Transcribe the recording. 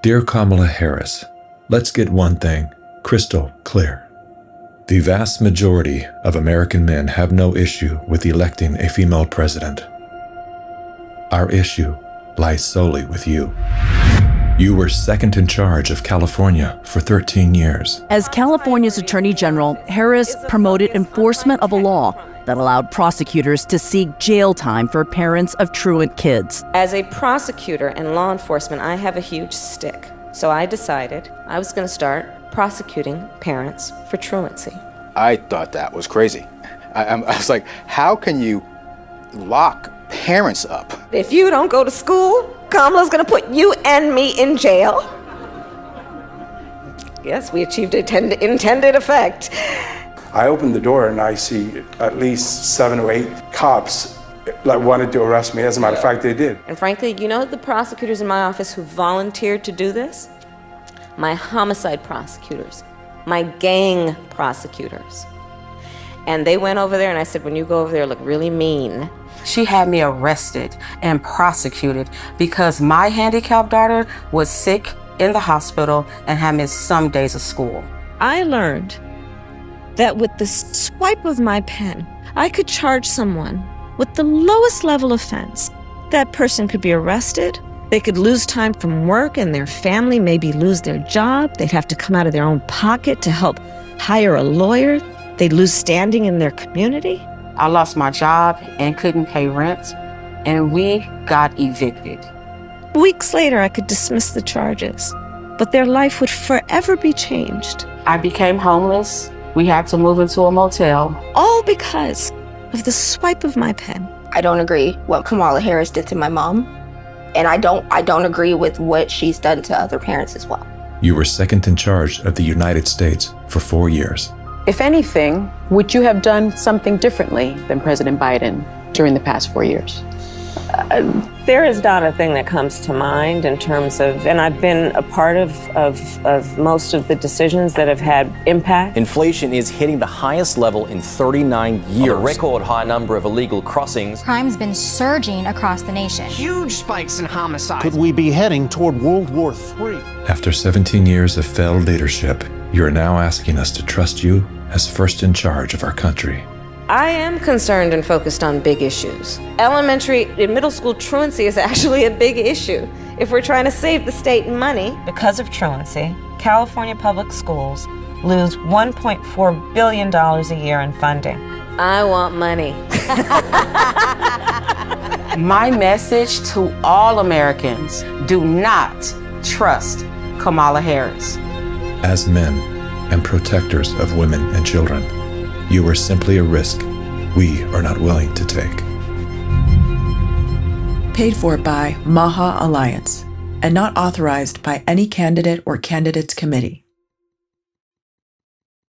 Dear Kamala Harris, let's get one thing crystal clear. The vast majority of American men have no issue with electing a female president. Our issue lies solely with you. You were second in charge of California for 13 years. As California's Attorney General, Harris promoted enforcement of a law that allowed prosecutors to seek jail time for parents of truant kids. As a prosecutor and law enforcement, I have a huge stick. So I decided I was going to start prosecuting parents for truancy. I thought that was crazy. I was like, how can you lock parents up? If you don't go to school, Kamala's going to put you and me in jail. Yes, we achieved intended effect. I opened the door and I see at least 7 or 8 cops like wanted to arrest me. As a matter of fact, they did. And frankly, you know the prosecutors in my office who volunteered to do this? My homicide prosecutors, my gang prosecutors. And they went over there and I said, when you go over there, look really mean. She had me arrested and prosecuted because my handicapped daughter was sick in the hospital and had missed some days of school. I learned that with the swipe of my pen, I could charge someone with the lowest level offense. That person could be arrested, they could lose time from work, and their family maybe lose their job. They'd have to come out of their own pocket to help hire a lawyer. They'd lose standing in their community. I lost my job and couldn't pay rent, and we got evicted. Weeks later, I could dismiss the charges, but their life would forever be changed. I became homeless. We had to move into a motel. All because of the swipe of my pen. I don't agree what Kamala Harris did to my mom, and I don't agree with what she's done to other parents as well. You were second in charge of the United States for 4 years. If anything, would you have done something differently than President Biden during the past 4 years? There is not a thing that comes to mind in terms of, and I've been a part of most of the decisions that have had impact. Inflation is hitting the highest level in 39 years. A record high number of illegal crossings. Crime's been surging across the nation. Huge spikes in homicides. Could we be heading toward World War III? After 17 years of failed leadership, you are now asking us to trust you as first in charge of our country. I am concerned and focused on big issues. Elementary and middle school truancy is actually a big issue. If we're trying to save the state money, because of truancy, California public schools lose $1.4 billion a year in funding. I want money. My message to all Americans, do not trust Kamala Harris. As men and protectors of women and children, you are simply a risk we are not willing to take. Paid for by Maha Alliance and not authorized by any candidate or candidates committee.